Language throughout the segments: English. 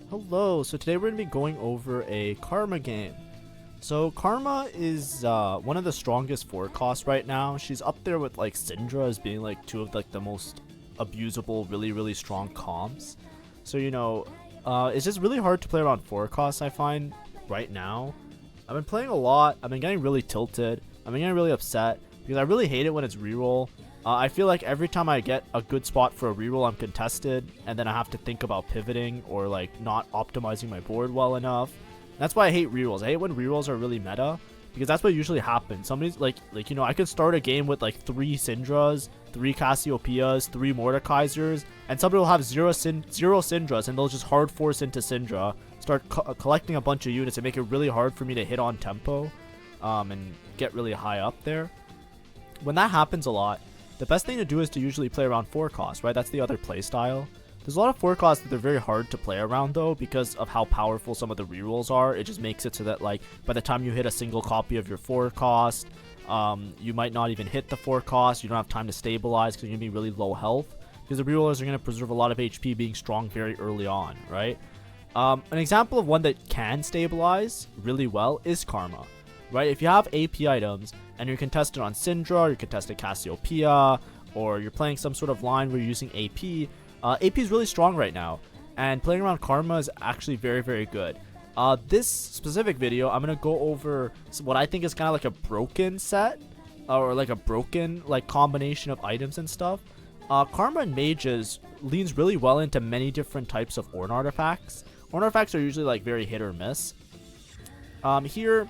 Hello, so today we're going to be going over a Karma game. So Karma is one of the strongest forecasts right now. She's up there with like Syndra as being like two of like the most abusable, really strong comps. So it's just really hard to play around forecasts, I find, right now. I've been playing a lot, I've been getting really tilted, I've been getting really upset, because I really hate it when it's reroll. I feel like every time I get a good spot for a reroll, I'm contested, and then I have to think about pivoting or like not optimizing my board well enough. And that's why I hate rerolls. I hate when rerolls are really meta, because that's what usually happens. Somebody's I could start a game with like 3 Syndras, 3 Cassiopeias, 3 Mordekaisers, and somebody will have 0 Syndras, and they'll just hard force into Syndra, start collecting a bunch of units, and make it really hard for me to hit on tempo, and get really high up there. When that happens a lot, the best thing to do is to usually play around 4 costs, right? That's the other play style. There's a lot of 4 costs that they're very hard to play around though, because of how powerful some of the rerolls are. It just makes it so that like by the time you hit a single copy of your 4 cost, you might not even hit the 4 cost. You don't have time to stabilize because you're gonna be really low health, because the rerollers are gonna preserve a lot of HP being strong very early on, right? An example of one that can stabilize really well is Karma. Right, if you have AP items and you're contested on Syndra, or you're contested Cassiopeia, or you're playing some sort of line where you're using AP, AP is really strong right now, and playing around Karma is actually very good. This specific video, I'm gonna go over what I think is kind of like a broken set, or like a broken like combination of items and stuff. Karma and Mages leans really well into many different types of Orn Artifacts. Orn Artifacts are usually like very hit or miss. Here,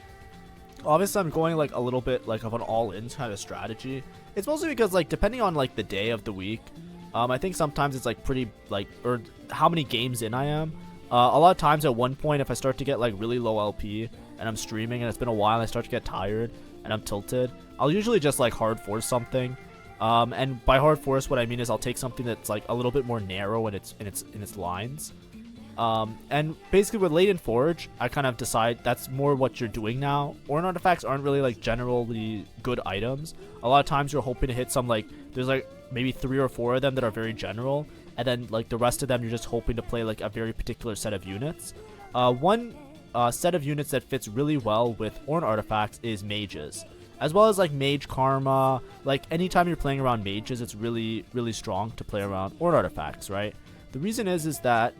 obviously I'm going like a little bit like of an all-in kind of strategy. It's mostly because like depending on like the day of the week, I think sometimes it's like pretty like, or how many games in I am. A lot of times at one point, if I start to get like really low LP and I'm streaming and it's been a while and I start to get tired and I'm tilted, I'll usually just like hard force something. And by hard force, what I mean is I'll take something that's like a little bit more narrow in its lines. And basically with Latent Forge, I kind of decide that's more what you're doing now. Orn Artifacts aren't really like generally good items. A lot of times you're hoping to hit some like, there's like maybe 3 or 4 of them that are very general, and then like the rest of them you're just hoping to play like a very particular set of units. One set of units that fits really well with Orn Artifacts is Mages, as well as like Mage Karma. Like anytime you're playing around Mages, it's really strong to play around Orn Artifacts, right? The reason is that,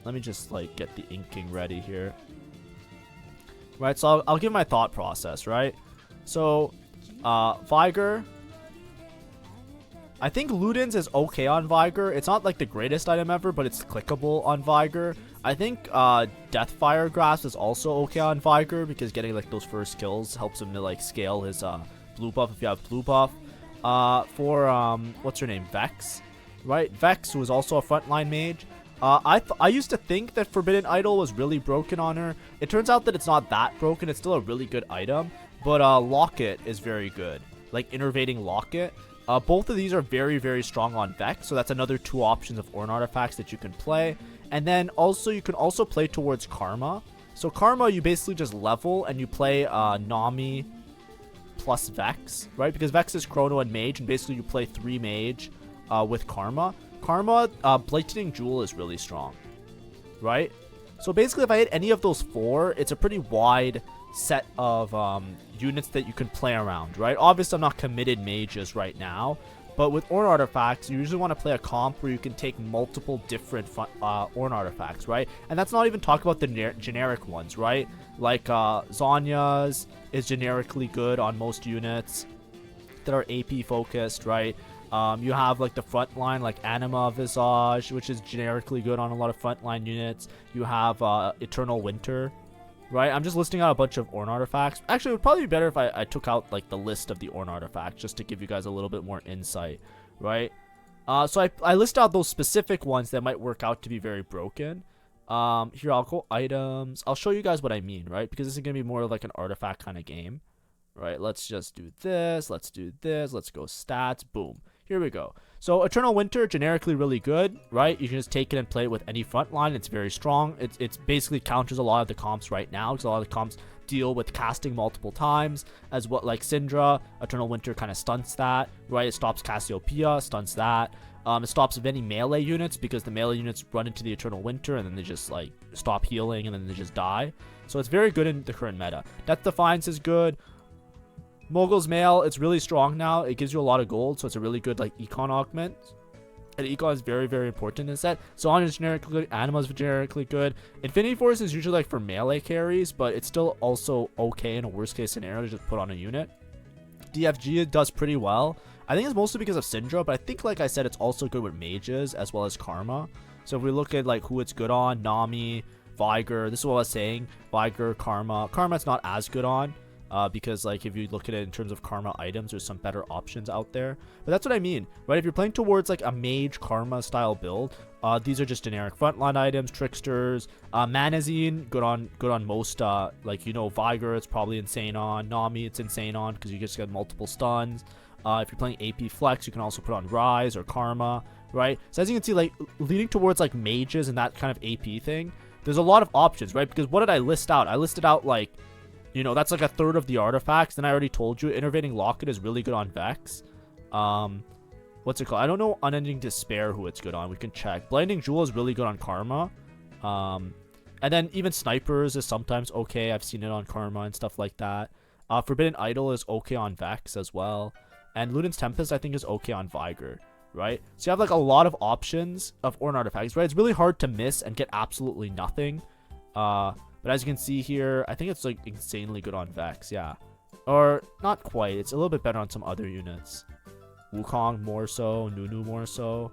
let me just like get the inking ready here. Right, so I'll give my thought process, right? So, Vigor. I think Ludens is okay on Vigor. It's not like the greatest item ever, but it's clickable on Vigor. I think Deathfire Grasp is also okay on Vigor, because getting like those first kills helps him to like scale his blue buff if you have blue buff. For what's her name? Vex. Right, Vex, who is also a frontline mage. I used to think that Forbidden Idol was really broken on her. It turns out that it's not that broken. It's still a really good item. But Locket is very good. Like Innervating Locket. Both of these are very strong on Vex. So that's another 2 options of Orn Artifacts that you can play. And then also you can also play towards Karma. So Karma, you basically just level and you play Nami plus Vex. Right, because Vex is Chrono and Mage. And basically you play 3 Mage with Karma. Blightning Jewel is really strong, right? So basically if I hit any of those 4, it's a pretty wide set of units that you can play around, right? Obviously I'm not committed Mages right now, but with Orn Artifacts, you usually want to play a comp where you can take multiple different Orn Artifacts, right? And that's not even talking about the generic ones, right? Like Zonya's is generically good on most units that are AP focused, right? You have like the frontline like Anima Visage, which is generically good on a lot of frontline units. You have Eternal Winter, right? I'm just listing out a bunch of Orn Artifacts. Actually, it would probably be better if I took out like the list of the Orn Artifacts just to give you guys a little bit more insight, right? So I list out those specific ones that might work out to be very broken. Here, I'll go items. I'll show you guys what I mean, right? Because this is going to be more like an artifact kind of game, right? Let's just do this. Let's do this. Let's go stats. Boom. Here we go. So Eternal Winter, generically really good, right? You can just take it and play it with any front line. It's very strong. It's basically counters a lot of the comps right now, because a lot of the comps deal with casting multiple times, as what like Syndra. Eternal Winter kind of stunts that, right? It stops Cassiopeia, stunts that. It stops any melee units because the melee units run into the Eternal Winter and then they just like stop healing and then they just die. So it's very good in the current meta. Death Defiance is good. Mogul's Mail, it's really strong now. It gives you a lot of gold, so it's a really good like econ augment. And econ is very, very important in this set. Sonya is generically good. Anima is generically good. Infinity Force is usually like for melee carries, but it's still also okay in a worst case scenario to just put on a unit. DFG does pretty well. I think it's mostly because of Syndra, but I think, like I said, it's also good with mages as well as Karma. So if we look at like who it's good on, Nami, Vigor, this is what I was saying, Vigor, Karma. Karma it's not as good on. Because like if you look at it in terms of Karma items, there's some better options out there. But that's what I mean, right? If you're playing towards like a mage Karma style build, these are just generic frontline items. Tricksters, Manazine, good on most. Like Vigor, it's probably insane on. Nami, it's insane on because you just get multiple stuns. If you're playing AP Flex, you can also put on Rise or Karma, right? So as you can see, like leaning towards like mages and that kind of AP thing, there's a lot of options, right? Because what did I list out? I listed out like, that's like a third of the artifacts. Then I already told you, Innervating Locket is really good on Vex. What's it called? I don't know Unending Despair who it's good on. We can check. Blinding Jewel is really good on Karma. And then even Snipers is sometimes okay. I've seen it on Karma and stuff like that. Forbidden Idol is okay on Vex as well. And Luden's Tempest I think is okay on Vigor, right? So you have like a lot of options of Orn Artifacts, right? It's really hard to miss and get absolutely nothing. But as you can see here, I think it's like insanely good on Vex, yeah. Or not quite. It's a little bit better on some other units. Wukong more so, Nunu more so.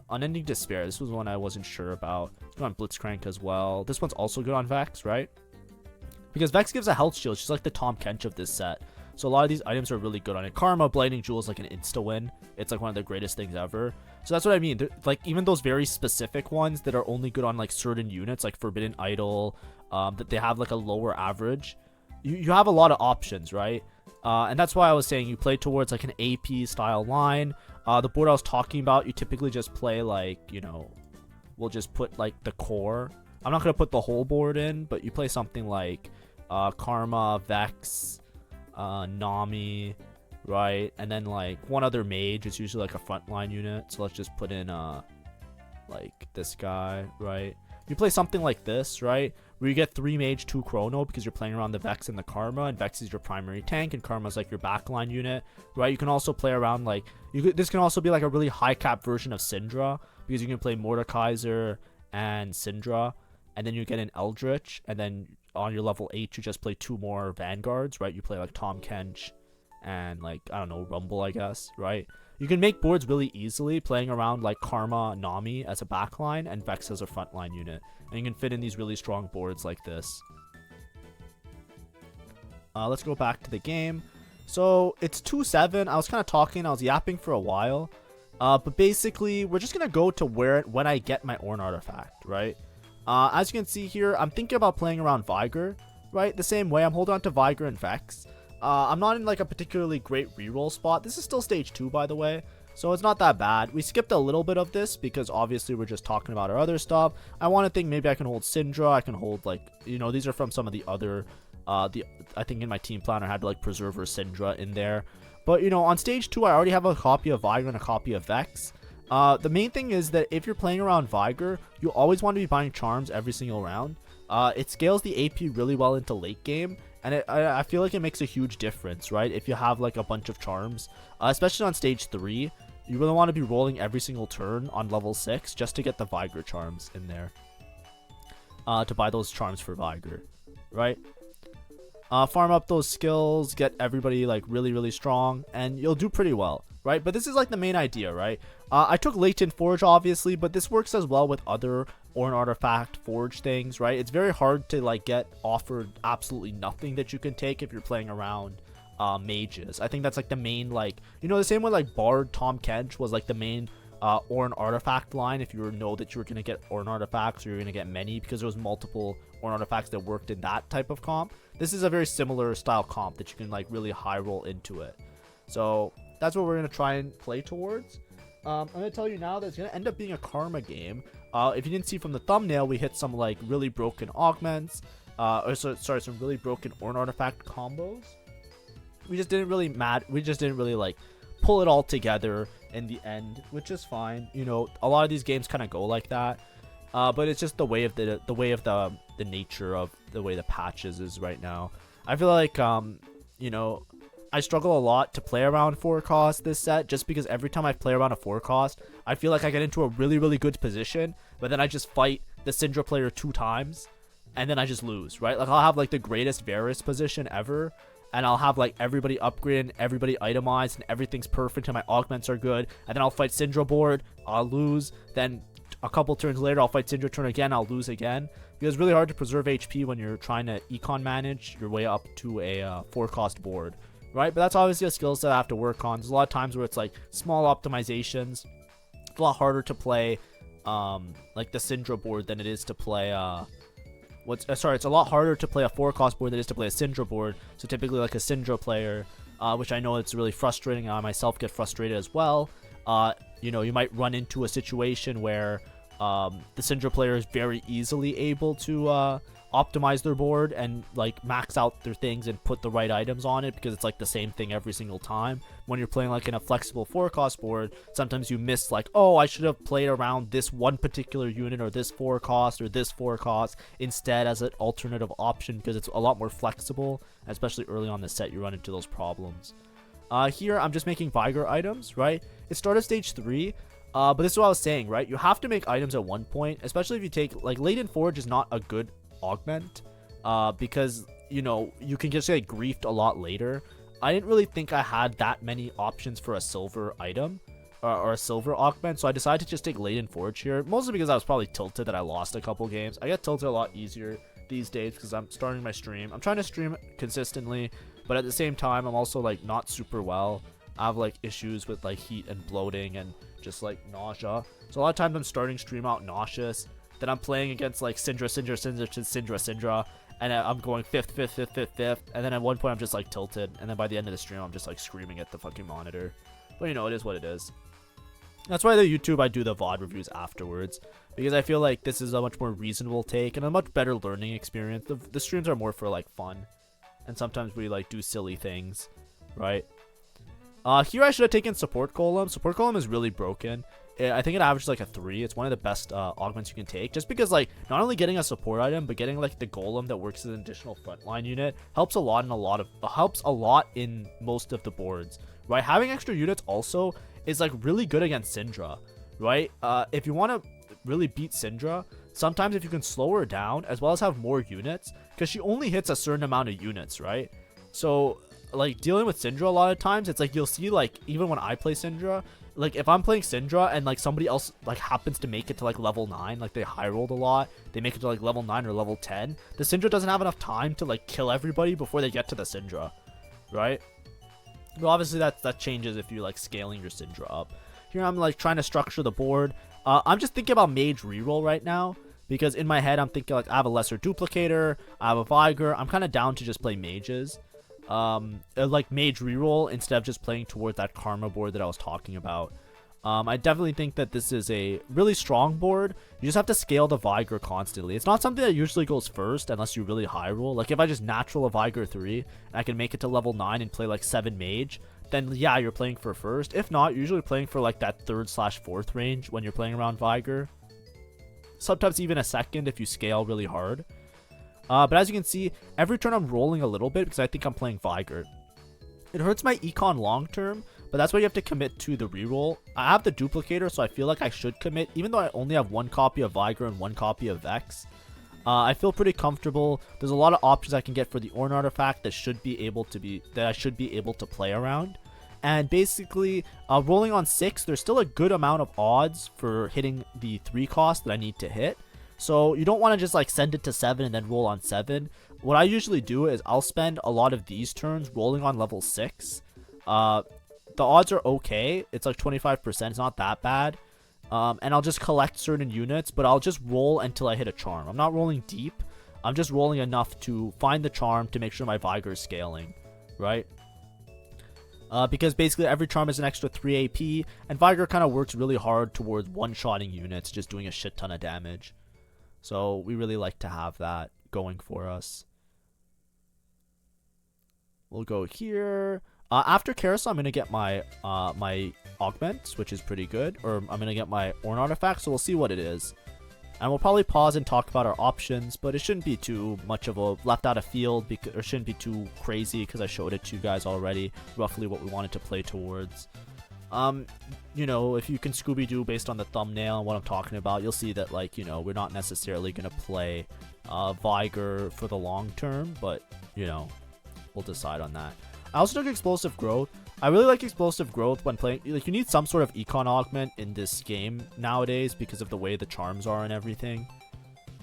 Unending Despair, this was one I wasn't sure about. It's good on Blitzcrank as well. This one's also good on Vex, right? Because Vex gives a health shield. She's like the Tom Kench of this set. So a lot of these items are really good on it. Karma, Blinding Jewel is like an insta-win. It's like one of the greatest things ever. So that's what I mean. Like even those very specific ones that are only good on like certain units, like Forbidden Idol, that they have like a lower average. You have a lot of options, right? And that's why I was saying you play towards like an AP style line. The board I was talking about, you typically just play like, we'll just put like the core. I'm not going to put the whole board in, but you play something like Karma, Vex, Nami, right? And then like one other mage. It's usually like a frontline unit. So let's just put in like this guy, right? You play something like this, right? Where you get 3 mage, 2 chrono because you're playing around the Vex and the Karma, and Vex is your primary tank and Karma is like your backline unit, right? You can also play around like this can also be like a really high cap version of Syndra because you can play Mordekaiser and Syndra, and then you get an Eldritch, and then on your level 8 you just play 2 more Vanguards, right? You play like Tom Kench and like, I don't know, Rumble, I guess, right? You can make boards really easily playing around like Karma, Nami as a backline and Vex as a frontline unit, and you can fit in these really strong boards like this. Let's go back to the game. So it's 2-7. I was kind of talking, I was yapping for a while, but basically we're just gonna go to when I get my Orn Artifact, right? As you can see here, I'm thinking about playing around Vigor, right? The same way I'm holding on to Vigor and Vex. I'm not in like a particularly great reroll spot. This is still stage 2, by the way, so it's not that bad. We skipped a little bit of this because obviously we're just talking about our other stuff. I want to think maybe I can hold Syndra. I can hold like, these are from some of the other, I think in my team planner I had like Preserver Syndra in there. But on stage 2 I already have a copy of Vigor and a copy of Vex. The main thing is that if you're playing around Vigor, you always want to be buying charms every single round. It scales the AP really well into late game, and I feel like it makes a huge difference, right? If you have like a bunch of charms, especially on stage 3, you really want to be rolling every single turn on level 6 just to get the Vigor charms in there, to buy those charms for Vigor, right? Farm up those skills, get everybody like really, really strong, and you'll do pretty well, right? But this is like the main idea, right? I took Latent Forge obviously, but this works as well with other Orn Artifact Forge things, right? It's very hard to like get offered absolutely nothing that you can take if you're playing around mages. I think that's like the main, like, the same way like Bard Tom Kench was like the main Orn Artifact line. If you know that you were going to get Orn Artifacts, or you're going to get many because there was multiple Orn Artifacts that worked in that type of comp. This is a very similar style comp that you can like really high roll into it. So that's what we're going to try and play towards. I'm going to tell you now that it's going to end up being a Karma game. If you didn't see from the thumbnail, we hit some like really broken augments, some really broken Orn Artifact combos. We just didn't really like pull it all together in the end, which is fine. You know, a lot of these games kind of go like that. But it's just the way of the nature of the way the patches is right now. I feel like you know, I struggle a lot to play around 4 cost this set, just because every time I play around a 4 cost, I feel like I get into a really good position, but then I just fight the Syndra player 2 times, and then I just lose, right? Like, I'll have like the greatest Varus position ever, and I'll have like everybody upgraded, everybody itemized, and everything's perfect, and my augments are good, and then I'll fight Syndra board, I'll lose, then a couple turns later I'll fight Syndra turn again, I'll lose again, because it's really hard to preserve HP when you're trying to econ manage your way up to a 4 cost board, right? But that's obviously a skill set I have to work on. There's a lot of times where it's like small optimizations. It's a lot harder to play like the Syndra board than it is to play it's a lot harder to play a 4 cost board than it is to play a Syndra board. So typically like a Syndra player, which I know it's really frustrating. I myself get frustrated as well. You know, you might run into a situation where the Syndra player is very easily able to optimize their board and like max out their things and put the right items on it, because it's like the same thing every single time. When you're playing like in a flexible 4 cost board, sometimes you miss like, oh, I should have played around this one particular unit or this 4 cost or this 4 cost instead as an alternative option, because it's a lot more flexible. Especially early on the set, you run into those problems. Here I'm just making Vigor items, right? It started stage 3. But this is what I was saying, right? You have to make items at one point, especially if you take like Laden Forge is not a good augment, because you know you can just get griefed a lot later. I didn't really think I had that many options for a silver item or a silver augment, so I decided to just take Laden Forge here, mostly because I was probably tilted that I lost a couple games. I get tilted a lot easier these days because I'm starting my stream. I'm trying to stream consistently, but at the same time I'm also like not super well. I have like issues with like heat and bloating and just like nausea, so a lot of times I'm starting stream out nauseous, then I'm playing against like Syndra, and I'm going 5th, and then at one point I'm just like tilted, and then by the end of the stream I'm just like screaming at the fucking monitor. But you know, it is what it is. That's why the YouTube I do the VOD reviews afterwards, because I feel like this is a much more reasonable take and a much better learning experience. The streams are more for like fun, and sometimes we like do silly things, right? Here I should have taken Support Golem. Support Golem is really broken. I think it averages like a 3. It's one of the best augments you can take, just because like not only getting a support item, but getting like the Golem that works as an additional frontline unit helps a lot in most of the boards, right? Having extra units also is like really good against Syndra, right? If you want to really beat Syndra, sometimes if you can slow her down as well as have more units, because she only hits a certain amount of units, right? So like dealing with Syndra a lot of times, it's like you'll see like even when I play Syndra, like if I'm playing Syndra and like somebody else like happens to make it to like level 9, like they high rolled a lot, they make it to like level 9 or level 10, the Syndra doesn't have enough time to like kill everybody before they get to the Syndra, right? But obviously that changes if you're like scaling your Syndra up. Here I'm like trying to structure the board. I'm just thinking about mage reroll right now, because in my head I'm thinking like I have a lesser duplicator, I have a Vigor, I'm kind of down to just play mages. Like mage reroll instead of just playing towards that karma board that I was talking about. I definitely think that this is a really strong board. You just have to scale the Vigor constantly. It's not something that usually goes first unless you really high roll. Like if I just natural a Vigor 3 and I can make it to level 9 and play like 7 mage, then yeah, you're playing for first. If not, you're usually playing for like that 3rd/4th range when you're playing around Vigor. Sometimes even a second if you scale really hard. But as you can see, every turn I'm rolling a little bit because I think I'm playing Vigor. It hurts my econ long term, but that's why you have to commit to the reroll. I have the duplicator, so I feel like I should commit, even though I only have 1 copy of Vigor and 1 copy of Vex. I feel pretty comfortable. There's a lot of options I can get for the Orn Artifact that I should be able to play around. And basically, rolling on 6, there's still a good amount of odds for hitting the 3 cost that I need to hit. So you don't want to just like send it to 7 and then roll on 7. What I usually do is I'll spend a lot of these turns rolling on level 6. The odds are okay. It's like 25%. It's not that bad. And I'll just collect certain units, but I'll just roll until I hit a charm. I'm not rolling deep. I'm just rolling enough to find the charm to make sure my Vigor is scaling, right? Because basically every charm is an extra 3 AP, and Vigor kind of works really hard towards one-shotting units, just doing a shit ton of damage. So we really like to have that going for us. We'll go here. After Carousel, I'm going to get my augment, which is pretty good, or I'm gonna get my Orn Artifact, so we'll see what it is. And we'll probably pause and talk about our options, but it shouldn't be too much of a left out of field, because, or shouldn't be too crazy, because I showed it to you guys already, roughly what we wanted to play towards. You know, if you can Scooby-Doo based on the thumbnail and what I'm talking about, you'll see that, like, you know, we're not necessarily going to play Vigor for the long term, but, you know, we'll decide on that. I also took Explosive Growth. I really like Explosive Growth when playing, like, you need some sort of econ augment in this game nowadays because of the way the charms are and everything.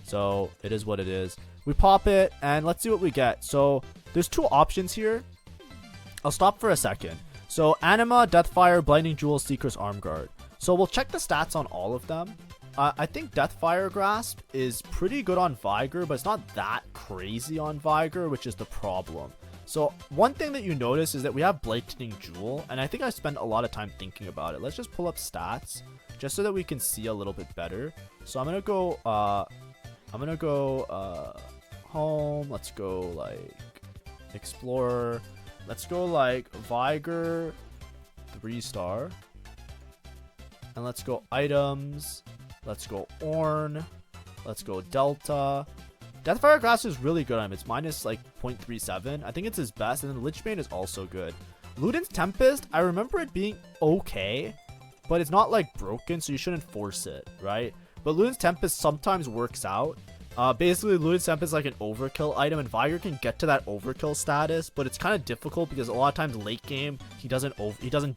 So, it is what it is. We pop it, and let's see what we get. So, there's two options here. I'll stop for a second. So, Anima, Deathfire, Blinding Jewel, Seeker's Arm Guard. So, we'll check the stats on all of them. I think Deathfire Grasp is pretty good on Vigor, but it's not that crazy on Vigor, which is the problem. So, one thing that you notice is that we have Blighting Jewel, and I think I spent a lot of time thinking about it. Let's just pull up stats, just so that we can see a little bit better. So, I'm gonna go, home, let's go, like, Explorer. Let's go like Vigor 3-star. And let's go items. Let's go Orn. Let's go Delta. Deathfire Grasp is really good on him. It's minus like 0.37. I think it's his best. And then Lichbane is also good. Luden's Tempest, I remember it being okay, but it's not like broken, so you shouldn't force it, right? But Luden's Tempest sometimes works out. Basically, Luden's Tempest is like an overkill item, and Vigor can get to that overkill status, but it's kind of difficult because a lot of times late game he doesn't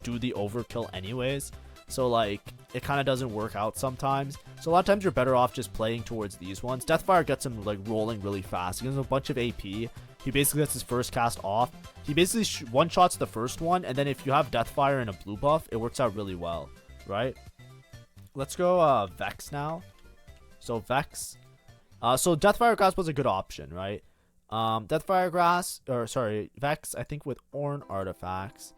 do the overkill anyways. So like it kind of doesn't work out sometimes. So a lot of times you're better off just playing towards these ones. Deathfire gets him like rolling really fast. He gives him a bunch of AP. He basically gets his first cast off. He basically one-shots the first one, and then if you have Deathfire and a blue buff, it works out really well, right? Let's go Vex now. So Vex. So Deathfire Grasp was a good option, right? Deathfire Grasp, or sorry, Vex, I think with Orn Artifacts.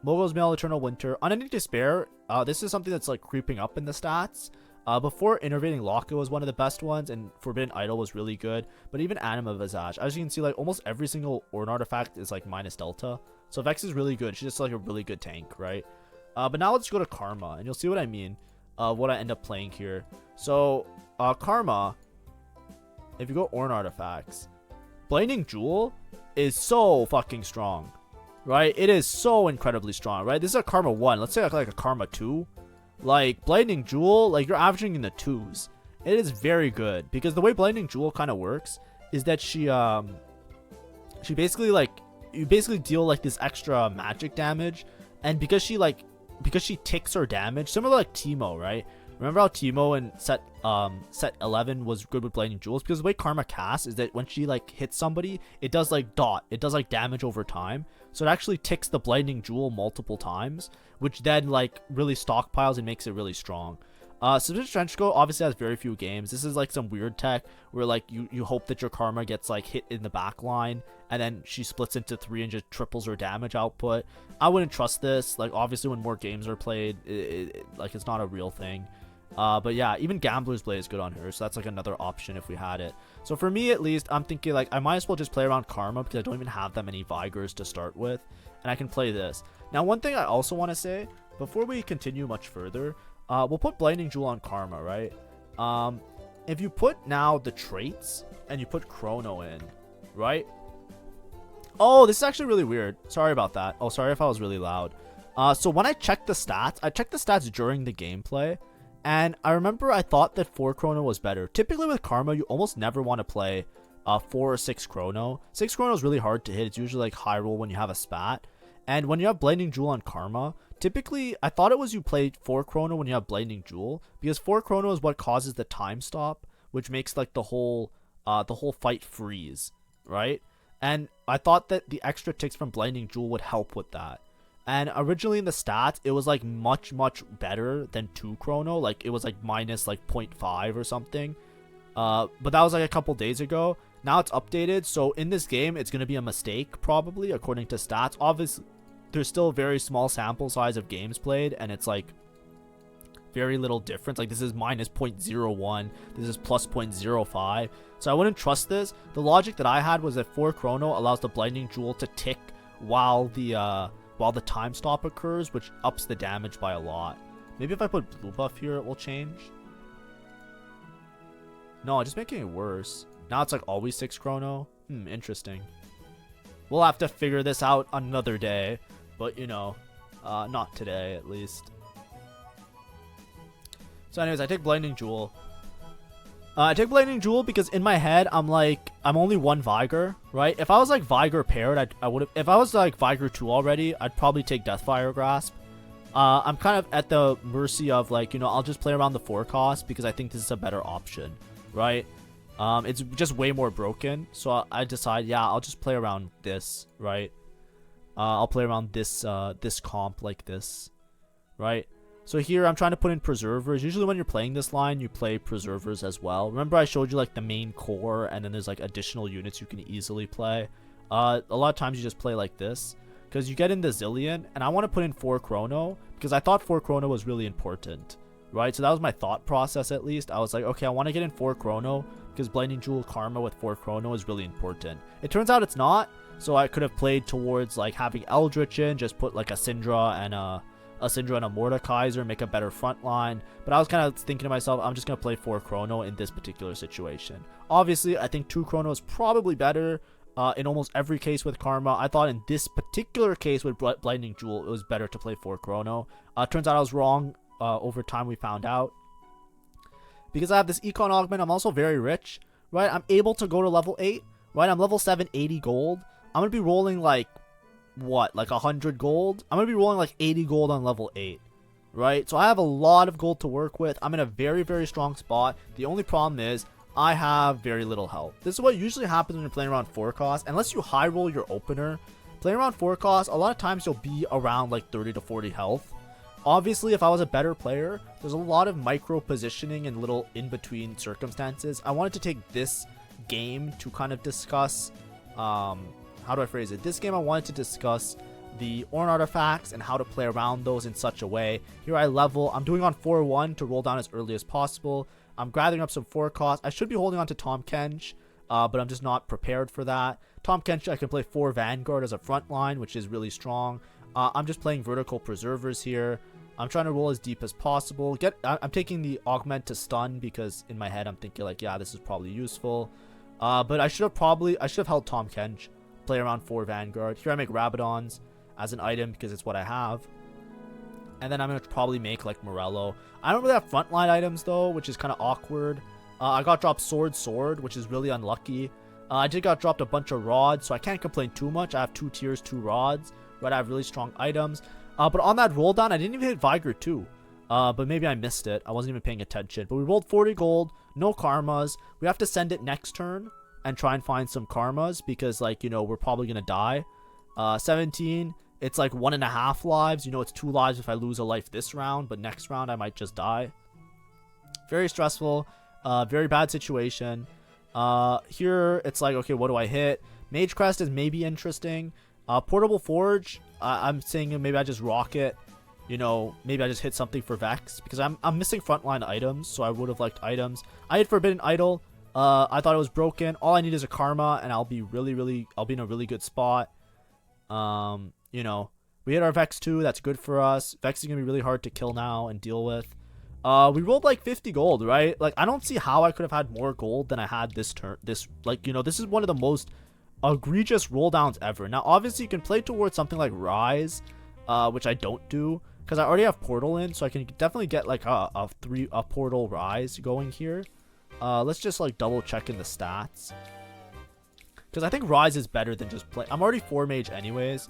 Mogul's Mail, Eternal Winter. Unending Despair, this is something that's like creeping up in the stats. Before, Innervating Locka was one of the best ones, and Forbidden Idol was really good. But even Anima Visage, as you can see, like almost every single Orn Artifact is like minus Delta. So Vex is really good. She's just like a really good tank, right? But now let's go to Karma, and you'll see what I mean. What I end up playing here. So, Karma, if you go Orn Artifacts, Blinding Jewel is so fucking strong, right? It is so incredibly strong, right? This is a Karma 1. Let's say like a Karma 2. Like, Blinding Jewel, like, you're averaging in the 2s. It is very good, because the way Blinding Jewel kind of works is that she basically, like, you basically deal, like, this extra magic damage, and because she ticks her damage, similar to, like, Teemo, right? Remember how Teemo in set 11 was good with Blinding Jewels? Because the way Karma casts is that when she like hits somebody, it does like it does like damage over time. So it actually ticks the Blinding Jewel multiple times, which then like really stockpiles and makes it really strong. Substitute Trenchcoat obviously has very few games. This is like some weird tech where like you hope that your Karma gets like hit in the back line, and then she splits into 3 and just triples her damage output. I wouldn't trust this. Like obviously when more games are played, like it's not a real thing. But yeah, even Gambler's Blade is good on her, so that's like another option if we had it. So for me at least, I'm thinking like I might as well just play around Karma, because I don't even have that many Vigors to start with, and I can play this. Now one thing I also want to say before we continue much further, we'll put Blinding Jewel on Karma, right? If you put now the traits and you put Chrono in, right? Oh, this is actually really weird. Sorry about that. Oh, sorry if I was really loud. So when I checked the stats, I checked the stats during the gameplay. And I remember I thought that 4 Chrono was better. Typically with Karma, you almost never want to play 4 or 6 Chrono. 6 Chrono is really hard to hit. It's usually like high roll when you have a spat. And when you have Blinding Jewel on Karma, typically I thought it was you played 4 Chrono when you have Blinding Jewel, because 4 Chrono is what causes the time stop, which makes like the whole fight freeze, right? And I thought that the extra ticks from Blinding Jewel would help with that. And originally in the stats, it was like much better than 2 Chrono. Like it was like minus like 0.5 or something. But that was like a couple days ago. Now it's updated. So in this game, it's going to be a mistake probably according to stats. Obviously, there's still a very small sample size of games played, and it's like very little difference. Like this is minus 0.01. This is plus 0.05. So I wouldn't trust this. The logic that I had was that 4 Chrono allows the Blinding Jewel to tick while the while the time stop occurs, which ups the damage by a lot. Maybe if I put blue buff here, it will change. No, just making it worse. Now it's like always 6 chrono. Interesting. We'll have to figure this out another day. But, you know, not today at least. So anyways, I take Blinding Jewel. I take Blinding Jewel because in my head, I'm only 1 Vigor, right? If I was like Vigor paired, I would have. If I was like Vigor 2 already, I'd probably take Deathfire Grasp. I'm kind of at the mercy of like, you know, I'll just play around the 4 cost because I think this is a better option, right? It's just way more broken. So I decide, yeah, I'll just play around this, right? I'll play around this, this comp like this, right? So here I'm trying to put in Preservers. Usually when you're playing this line, you play Preservers as well. Remember I showed you like the main core and then there's like additional units you can easily play. A lot of times you just play like this because you get in the Zillion and I want to put in 4 chrono because I thought 4 chrono was really important, right? So that was my thought process at least. I was like, okay, I want to get in 4 chrono because Blinding Jewel Karma with 4 chrono is really important. It turns out it's not, so I could have played towards like having Eldritch in, just put like a Syndra and a Mordekaiser, make a better front line. But I was kind of thinking to myself, I'm just going to play 4 chrono in this particular situation. Obviously, I think 2 chrono is probably better in almost every case with Karma. I thought in this particular case with Blinding Jewel, it was better to play 4 chrono. Turns out I was wrong. Over time, we found out. Because I have this Econ Augment, I'm also very rich, right? I'm able to go to level 8, right? I'm level 7, 80 gold. I'm going to be rolling like, what, like 100 gold? I'm going to be rolling like 80 gold on level 8, right? So I have a lot of gold to work with. I'm in a very, very strong spot. The only problem is I have very little health. This is what usually happens when you're playing around 4 cost. Unless you high roll your opener, playing around 4 cost, a lot of times you'll be around like 30 to 40 health. Obviously, if I was a better player, there's a lot of micro positioning and little in-between circumstances. I wanted to take this game to kind of discuss, how do I phrase it? This game I wanted to discuss the Orn Artifacts and how to play around those in such a way. Here I level, I'm doing on 4-1 to roll down as early as possible. I'm gathering up some 4 costs. I should be holding on to Tahm Kench, but I'm just not prepared for that. Tahm Kench, I can play 4 Vanguard as a front line, which is really strong. I'm just playing vertical Preservers here. I'm trying to roll as deep as possible. I'm taking the Augment to stun because in my head I'm thinking like, yeah, this is probably useful. But I should have held Tahm Kench, play around 4 Vanguard. Here I make Rabadons as an item because it's what I have. And then I'm going to probably make like Morello. I don't really have frontline items though, which is kind of awkward. I got dropped Sword, which is really unlucky. I did got dropped a bunch of rods, so I can't complain too much. I have 2 tiers, 2 rods. Right, I have really strong items. But on that roll down, I didn't even hit Vigor 2. But maybe I missed it. I wasn't even paying attention. But we rolled 40 gold, no karmas. We have to send it next turn and try and find some karmas because, like, you know, we're probably going to die. 17, it's like 1.5 lives. You know, it's 2 lives if I lose a life this round, but next round I might just die. Very stressful. Very bad situation. Here, it's like, okay, what do I hit? Mage Crest is maybe interesting. Portable Forge, I'm saying maybe I just rock it. You know, maybe I just hit something for Vex. Because I'm missing frontline items, so I would have liked items. I hit Forbidden Idol. I thought it was broken. All I need is a Karma, and I'll be in a really good spot. You know, we hit our Vex 2. That's good for us. Vex is going to be really hard to kill now and deal with. We rolled like 50 gold, right? Like, I don't see how I could have had more gold than I had this turn. Like, you know, this is one of the most egregious roll downs ever. Now obviously you can play towards something like Rise, which I don't do because I already have Portal in, so I can definitely get like a Portal Rise going here. Let's just like double check in the stats because I think Rise is better than just play. I'm already 4 mage anyways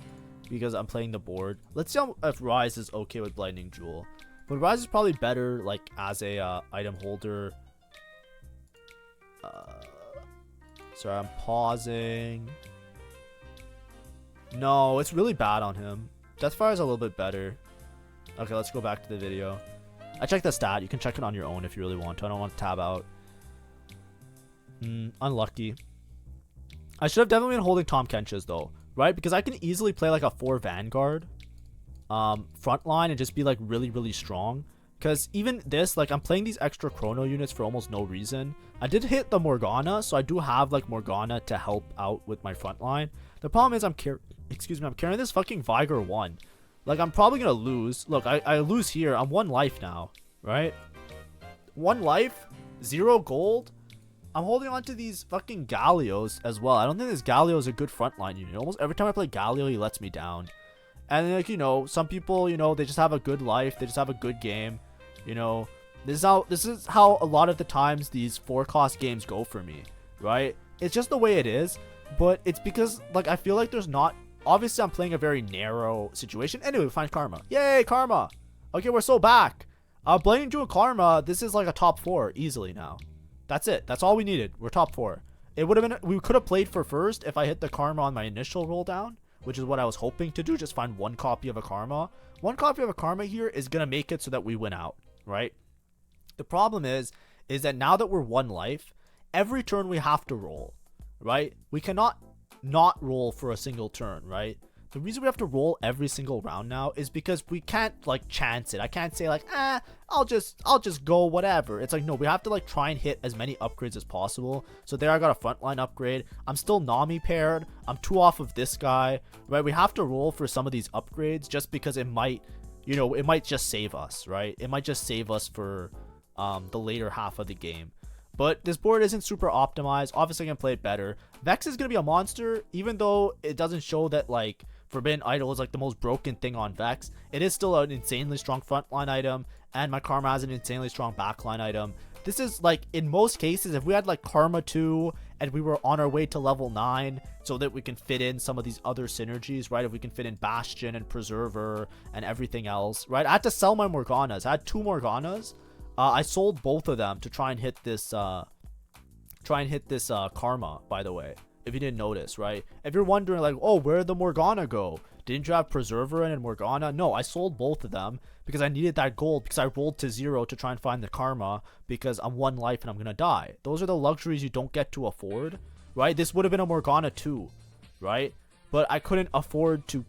because I'm playing the board. Let's see if Rise is okay with Blinding Jewel, but Rise is probably better like as a item holder. Sorry, I'm pausing. No, it's really bad on him. Deathfire is a little bit better. Okay, let's go back to the video. I checked the stat. You can check it on your own if you really want to. I don't want to tab out. Unlucky. I should have definitely been holding Tahm Kench's though, right? Because I can easily play like a 4 Vanguard frontline and just be like really, really strong. Because even this, like, I'm playing these extra chrono units for almost no reason. I did hit the Morgana, so I do have, like, Morgana to help out with my front line. The problem is I'm carrying this fucking Vigor 1. Like, I'm probably gonna lose. Look, I lose here. I'm 1 life now, right? 1 life, 0 gold. I'm holding on to these fucking Gallios as well. I don't think this Gallio is a good frontline unit. Almost every time I play Gallio, he lets me down. And, like, you know, some people, you know, they just have a good life. They just have a good game. You know, this is how a lot of the times these 4-cost games go for me, right? It's just the way it is, but it's because, like, I feel like there's not... Obviously, I'm playing a very narrow situation. Anyway, we find Karma. Yay, Karma! Okay, we're so back. Blading Jewel Karma, this is like a top 4 easily now. That's it. That's all we needed. We're top 4. It would have been... We could have played for first if I hit the Karma on my initial roll down, which is what I was hoping to do. Just find 1 copy of a Karma. 1 copy of a Karma here is going to make it so that we win out. Right? The problem is that now that we're 1 life, every turn we have to roll, right? We cannot not roll for a single turn, right? The reason we have to roll every single round now is because we can't, like, chance it. I can't say, like, I'll just go whatever. It's like, no, we have to, like, try and hit as many upgrades as possible. So there I got a frontline upgrade. I'm still Nami paired. I'm 2 off of this guy, right? We have to roll for some of these upgrades just because it might, you know, it might just save us, right? It might just save us for the later half of the game. But this board isn't super optimized. Obviously, I can play it better. Vex is going to be a monster, even though it doesn't show that, like, Forbidden Idol is, like, the most broken thing on Vex. It is still an insanely strong frontline item, and my Karma has an insanely strong backline item. This is, like, in most cases, if we had, like, Karma 2 and we were on our way to level 9 so that we can fit in some of these other synergies, right? If we can fit in Bastion and Preserver and everything else, right? I had to sell my Morganas. I had 2 Morganas. I sold both of them to try and hit this Karma, by the way, if you didn't notice, right? If you're wondering, like, oh, where'd the Morgana go? Didn't you have Preserver and Morgana? No, I sold both of them because I needed that gold, because I rolled to 0 to try and find the Karma, because I'm 1 life and I'm gonna die. Those are the luxuries you don't get to afford, right? This would have been a Morgana 2, right? But I couldn't afford to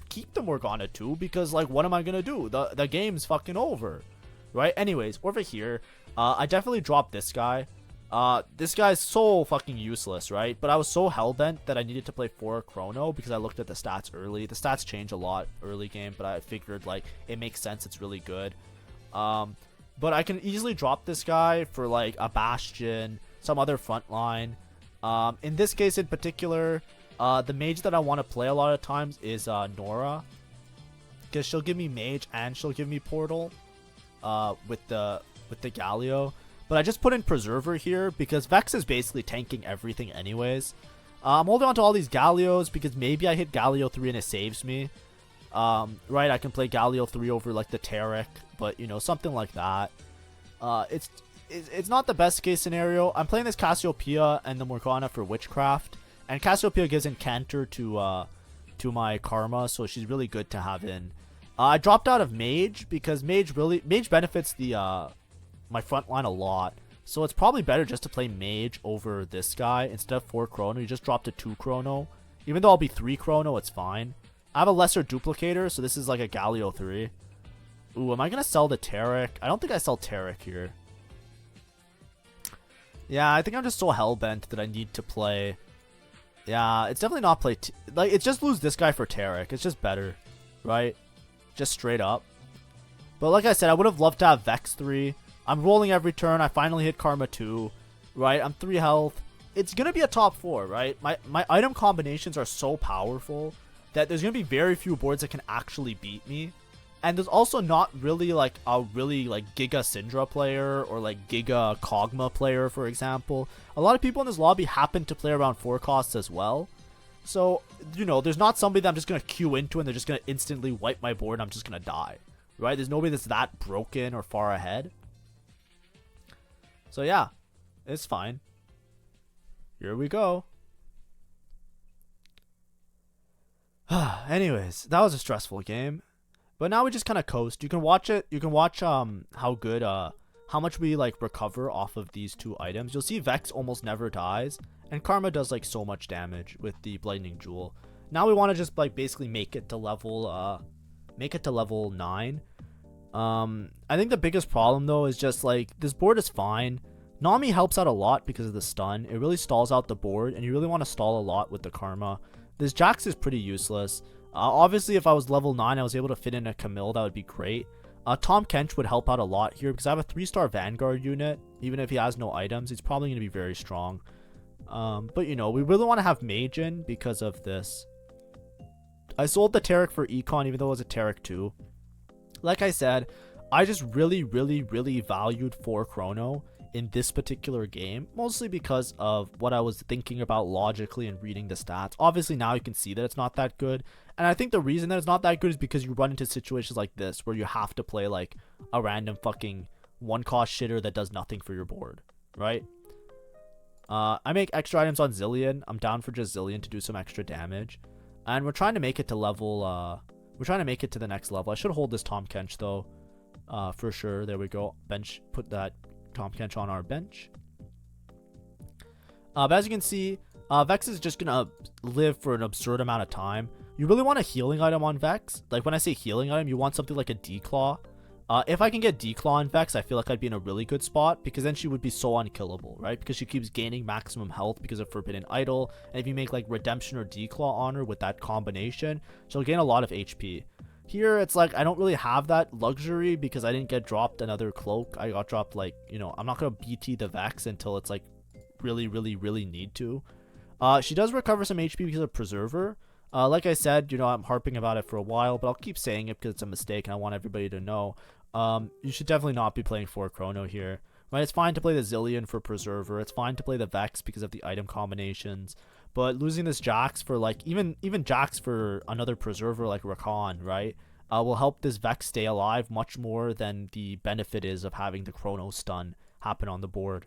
keep the Morgana 2 because, like, what am I gonna do? The game's fucking over. Right? Anyways, over here, I definitely dropped this guy. This guy's so fucking useless, right? But I was so hellbent that I needed to play 4 Chrono because I looked at the stats early. The stats change a lot early game, but I figured, like, it makes sense. It's really good. But I can easily drop this guy for, like, a Bastion, some other front line. In this case in particular, the mage that I want to play a lot of times is Nora, because she'll give me mage and she'll give me portal. With the Galio, but I just put in Preserver here because Vex is basically tanking everything anyways. I'm holding on to all these Gallios because maybe I hit Galio 3 and it saves me. Right, I can play Galio 3 over, like, the Tarek, but, you know, something like that. It's not the best case scenario. I'm playing this Cassiopeia and the Morgana for Witchcraft, and Cassiopeia gives Encanter to my Karma, so she's really good to have in. I dropped out of Mage because Mage benefits the my front line a lot. So it's probably better just to play Mage over this guy instead of 4 Chrono. You just drop to 2 Chrono. Even though I'll be 3 Chrono, it's fine. I have a lesser duplicator, so this is like a Galio 3. Ooh, am I going to sell the Tarek? I don't think I sell Tarek here. Yeah, I think I'm just so hellbent that I need to play. Yeah, it's definitely not play... like, it's just lose this guy for Tarek. It's just better, right? Just straight up. But like I said, I would have loved to have Vex 3. I'm rolling every turn. I finally hit Karma 2. Right? I'm 3 health. It's going to be a top 4, right? My item combinations are so powerful that there's going to be very few boards that can actually beat me. And there's also not really, like, a really, like, Giga Syndra player or, like, Giga Kog'Maw player, for example. A lot of people in this lobby happen to play around 4 costs as well. So, you know, there's not somebody that I'm just going to queue into and they're just going to instantly wipe my board and I'm just going to die. Right? There's nobody that's that broken or far ahead. So, yeah. It's fine. Here we go. Anyways, that was a stressful game. But now we just kind of coast. You can watch it. You can watch how good, how much we, like, recover off of these 2 items. You'll see Vex almost never dies. And Karma does, like, so much damage with the Blighting Jewel. Now we want to just, like, basically make it to level 9. I think the biggest problem though is just like this board is fine. Nami helps out a lot because of the stun. It really stalls out the board, and you really want to stall a lot with the Karma. This Jax is pretty useless. Obviously, if I was level 9, I was able to fit in a Camille, that would be great. Tom Kench would help out a lot here because I have a 3-star Vanguard unit. Even if he has no items, he's probably going to be very strong. But you know, we really want to have Mage in because of this. I sold the Taric for Econ even though it was a Taric 2. Like I said, I just really valued 4 Chrono in this particular game, mostly because of what I was thinking about logically and reading the stats. Obviously now you can see that it's not that good, and I think the reason that it's not that good is because you run into situations like this where you have to play like a random fucking 1-cost shitter that does nothing for your board, right? I make extra items on Zillion. I'm down for just Zillion to do some extra damage, and we're trying to make it to level we're trying to make it to the next level. I should hold this Tom Kench though, for sure. There we go. Bench, put that Tom Kench on our bench. But as you can see, Vex is just gonna live for an absurd amount of time. You really want a healing item on Vex. Like when I say healing item, you want something like a Declaw. If I can get Declaw on Vex, I feel like I'd be in a really good spot because then she would be so unkillable, right? Because she keeps gaining maximum health because of Forbidden Idol, and if you make like Redemption or Declaw on her with that combination, she'll gain a lot of HP. Here, it's like I don't really have that luxury because I didn't get dropped another cloak. I got dropped like, you know, I'm not going to BT the Vex until it's like really need to. She does recover some HP because of Preserver. Like I said, you know, I'm harping about it for a while, but I'll keep saying it because it's a mistake and I want everybody to know. You should definitely not be playing 4 Chrono here. Right? It's fine to play the Zillion for Preserver. It's fine to play the Vex because of the item combinations. But losing this Jax for like, even Jax for another Preserver like Rakan, right? Will help this Vex stay alive much more than the benefit is of having the Chrono stun happen on the board.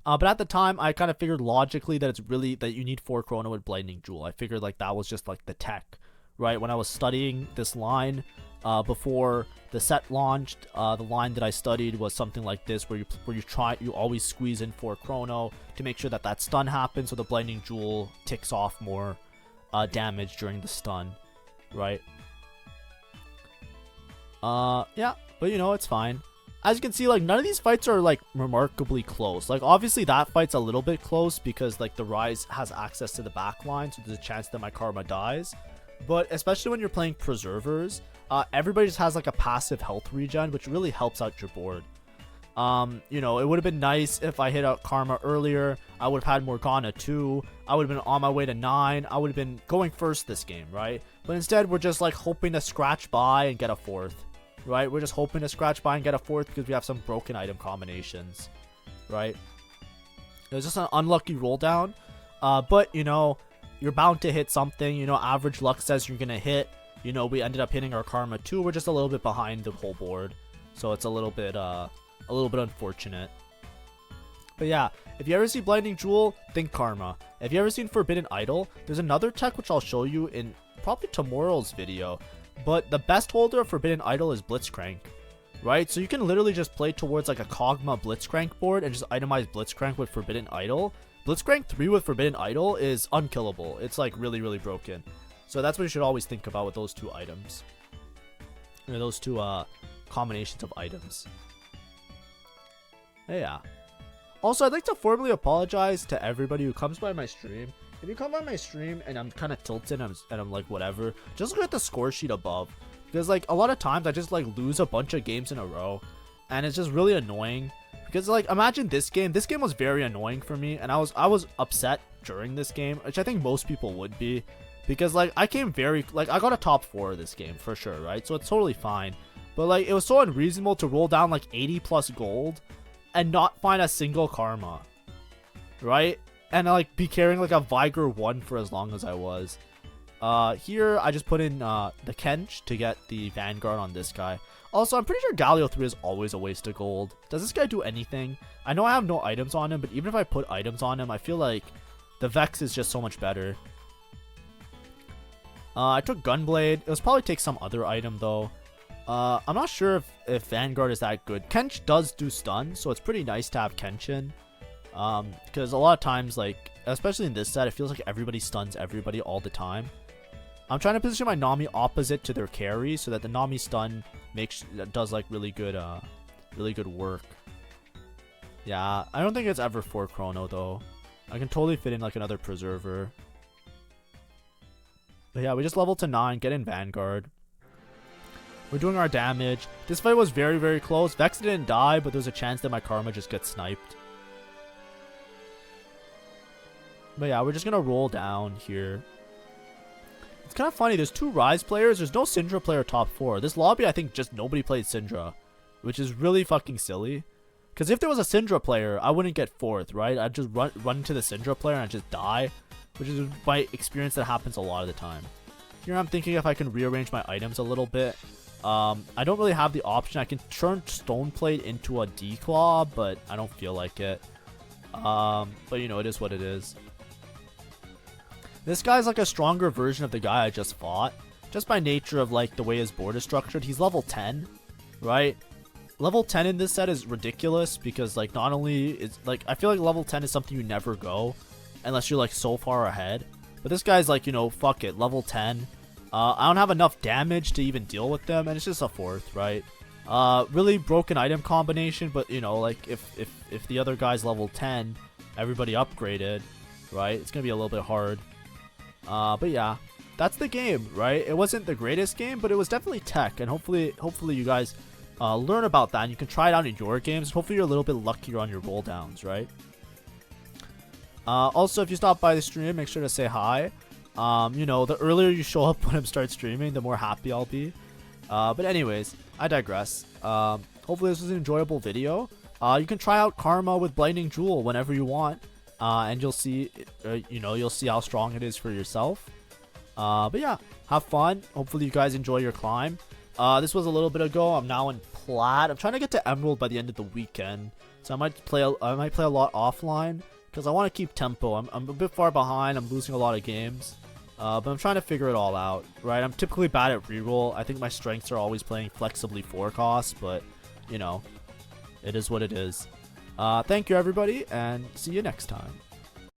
But at the time, I kind of figured logically that it's really that you need 4 Chrono with Blinding Jewel. I figured like that was just like the tech, right? When I was studying this line, before the set launched, the line that I studied was something like this, where you always squeeze in 4 Chrono to make sure that that stun happens, so the Blinding Jewel ticks off more damage during the stun, right? Yeah, but you know, it's fine. As you can see, like, none of these fights are like remarkably close. Like, obviously that fight's a little bit close because like the Rise has access to the back line, so there's a chance that my Karma dies. But especially when you're playing Preservers, everybody just has like a passive health regen, which really helps out your board. You know, it would have been nice if I hit a Karma earlier. I would have had Morgana 2. I would have been on my way to 9. I would have been going first this game, right? But instead, we're just like hoping to scratch by and get a 4th, right? We're just hoping to scratch by and get a 4th because we have some broken item combinations, right? It was just an unlucky roll down. But, you know, you're bound to hit something. You know, average luck says you're going to hit. You know, we ended up hitting our Karma 2. We're just a little bit behind the whole board. So it's a little bit unfortunate. But yeah, if you ever see Blinding Jewel, think Karma. If you ever seen Forbidden Idol, there's another tech which I'll show you in probably tomorrow's video. But the best holder of Forbidden Idol is Blitzcrank, right? So you can literally just play towards like a Kog'Maw Blitzcrank board and just itemize Blitzcrank with Forbidden Idol. Blitzcrank 3 with Forbidden Idol is unkillable. It's like really broken. So that's what you should always think about with those 2 items. Or those 2 combinations of items. Yeah. Also, I'd like to formally apologize to everybody who comes by my stream. If you come by my stream and I'm kind of tilted and I'm like whatever, just look at the score sheet above. Because like a lot of times I just like lose a bunch of games in a row. And it's just really annoying. Because like imagine this game. This game was very annoying for me. And I was upset during this game. Which I think most people would be. Because like I came very, like I got a top 4 this game for sure, right? So it's totally fine. But like it was so unreasonable to roll down like 80 plus gold and not find a single Karma, right? And like be carrying like a Vigor 1 for as long as I was. Here I just put in the Kench to get the Vanguard on this guy. Also, I'm pretty sure Galio 3 is always a waste of gold. Does this guy do anything? I know I have no items on him, but even if I put items on him, I feel like the Vex is just so much better. I took Gunblade. It'll probably take some other item though. I'm not sure if Vanguard is that good. Kench does do stun, so it's pretty nice to have Kenshin. Because a lot of times, like, especially in this set, it feels like everybody stuns everybody all the time. I'm trying to position my Nami opposite to their carry so that the Nami stun does like really good work. Yeah, I don't think it's ever 4 chrono though. I can totally fit in like another preserver. But yeah, we just leveled to 9, get in Vanguard. We're doing our damage. This fight was very, very close. Vex didn't die, but there's a chance that my Karma just gets sniped. But yeah, we're just gonna roll down here. It's kind of funny. There's 2 Rise players. There's no Syndra player top 4. This lobby, I think just nobody played Syndra, which is really fucking silly. Because if there was a Syndra player, I wouldn't get 4th, right? I'd just run into the Syndra player and I'd just die, which is by experience that happens a lot of the time. Here I'm thinking if I can rearrange my items a little bit. I don't really have the option. I can turn Stoneplate into a Declaw, but I don't feel like it. But you know, it is what it is. This guy's like a stronger version of the guy I just fought. Just by nature of like the way his board is structured. He's level 10, right? Level 10 in this set is ridiculous because like not only is like I feel like level 10 is something you never go unless you're like so far ahead. But this guy's like, you know, fuck it, level 10. I don't have enough damage to even deal with them, and it's just a 4th, right? Really broken item combination, but you know, like if the other guy's level 10, everybody upgraded, right? It's gonna be a little bit hard. But yeah, that's the game, right? It wasn't the greatest game, but it was definitely tech, and hopefully you guys learn about that and you can try it out in your games. Hopefully you're a little bit luckier on your roll downs, right? Also, if you stop by the stream, make sure to say hi. You know, the earlier you show up when I start streaming, the more happy I'll be. But anyways, I digress. Hopefully this was an enjoyable video. You can try out Karma with Blinding Jewel whenever you want. And you'll see, you know, you'll see how strong it is for yourself. But yeah, have fun. Hopefully you guys enjoy your climb. This was a little bit ago. I'm now in Plat. I'm trying to get to Emerald by the end of the weekend. So I might play a lot offline because I want to keep tempo. I'm a bit far behind. I'm losing a lot of games. But I'm trying to figure it all out, right? I'm typically bad at reroll. I think my strengths are always playing flexibly 4 costs, but you know, it is what it is. Thank you everybody, and see you next time.